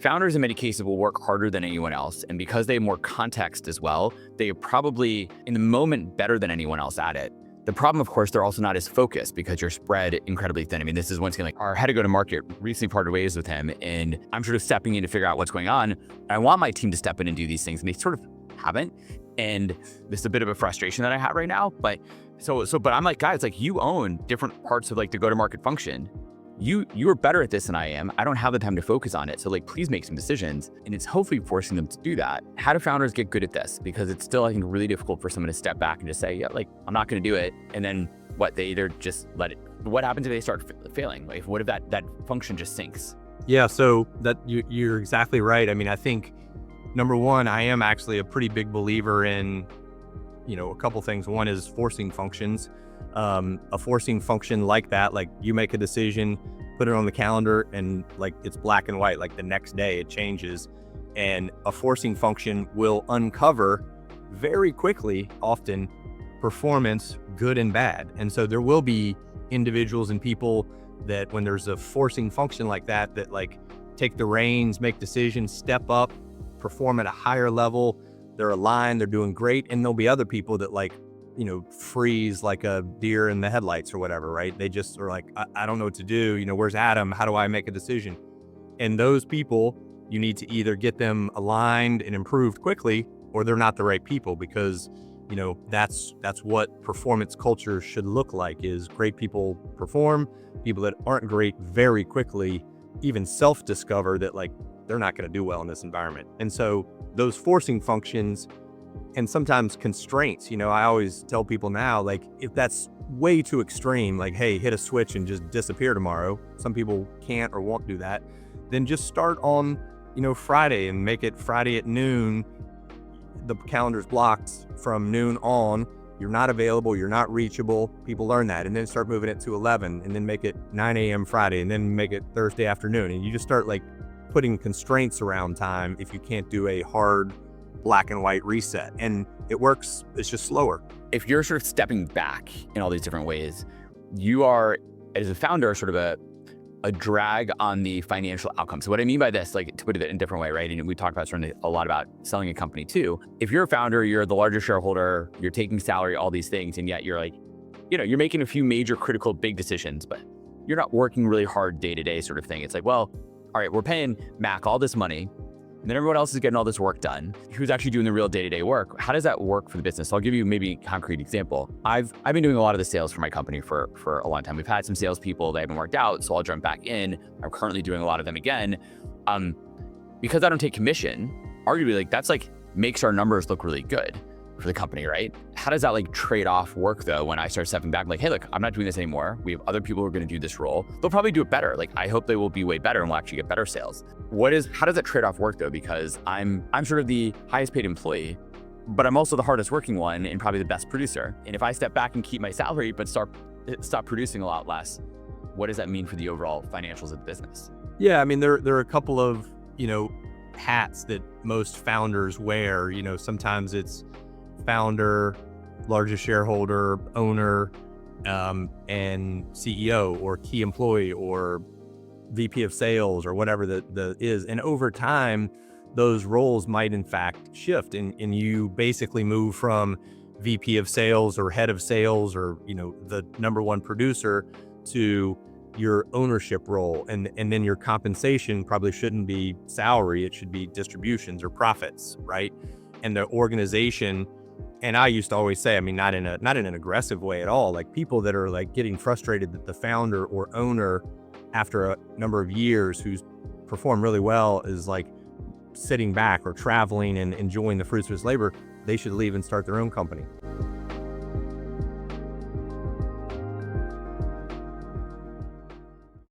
founders in many cases will work harder than anyone else. And because they have more context as well, they are probably in the moment better than anyone else at it. The problem, of course, they're also not as focused because you're spread incredibly thin. I mean, this is once again, like our head of go-to-market recently parted ways with him, and I'm sort of stepping in to figure out what's going on. I want my team to step in and do these things, and they sort of haven't. And this is a bit of a frustration that I have right now. But but I'm like, guys, like you own different parts of like the go-to-market function. You are better at this than I am. I don't have the time to focus on it. So like, please make some decisions. And it's hopefully forcing them to do that. How do founders get good at this? Because it's still, I think, really difficult for someone to step back and just say, yeah, like, I'm not going to do it. And then they either just let it. What happens if they start failing? Like, what if that function just sinks? Yeah, so that you're exactly right. I mean, I think number one, I am actually a pretty big believer in, a couple things. One is forcing functions. A forcing function like that, like you make a decision, put it on the calendar, and like it's black and white, like the next day it changes. And a forcing function will uncover very quickly, often, performance, good and bad. And so there will be individuals and people that when there's a forcing function like that like take the reins, make decisions, step up, perform at a higher level, they're aligned, they're doing great. And there'll be other people that like, freeze like a deer in the headlights or whatever, right? They just are like, I don't know what to do. Where's Adam? How do I make a decision? And those people, you need to either get them aligned and improved quickly, or they're not the right people, because, that's what performance culture should look like, is great people perform, people that aren't great very quickly, even self-discover that like, they're not going to do well in this environment. And so those forcing functions and sometimes constraints, I always tell people now, like if that's way too extreme, like, hey, hit a switch and just disappear tomorrow. Some people can't or won't do that. Then just start on, Friday and make it Friday at noon. The calendar's blocked from noon on. You're not available. You're not reachable. People learn that. And then start moving it to 11 and then make it 9 a.m. Friday and then make it Thursday afternoon. And you just start like putting constraints around time if you can't do a hard black and white reset. And it works. It's just slower. If you're sort of stepping back in all these different ways, you are, as a founder, sort of a drag on the financial outcome. So what I mean by this, like to put it in a different way, right? And we talked about certainly a lot about selling a company too. If you're a founder, you're the largest shareholder, you're taking salary, all these things, and yet you're like, you're making a few major critical big decisions, but you're not working really hard day to day sort of thing. It's like, well, all right, we're paying Mac all this money, and then everyone else is getting all this work done. Who's actually doing the real day-to-day work? How does that work for the business? So I'll give you maybe a concrete example. I've been doing a lot of the sales for my company for a long time. We've had some salespeople that haven't worked out, so I'll jump back in. I'm currently doing a lot of them again. Because I don't take commission, arguably like that's like makes our numbers look really good for the company, right? How does that like trade off work though when I start stepping back? Like, hey, look, I'm not doing this anymore. We have other people who are going to do this role. They'll probably do it better. Like, I hope they will be way better and we'll actually get better sales. How does that trade off work though? Because I'm sort of the highest paid employee, but I'm also the hardest working one and probably the best producer. And if I step back and keep my salary, but stop producing a lot less, what does that mean for the overall financials of the business? Yeah, I mean, there are a couple of, hats that most founders wear. Sometimes it's founder, largest shareholder, owner, and CEO or key employee or VP of sales or whatever the is. And over time, those roles might in fact shift and you basically move from VP of sales or head of sales or, the number one producer to your ownership role. And then your compensation probably shouldn't be salary. It should be distributions or profits, right? And the organization. And I used to always say, I mean, not in an aggressive way at all, like people that are like getting frustrated that the founder or owner after a number of years who's performed really well is like sitting back or traveling and enjoying the fruits of his labor, they should leave and start their own company.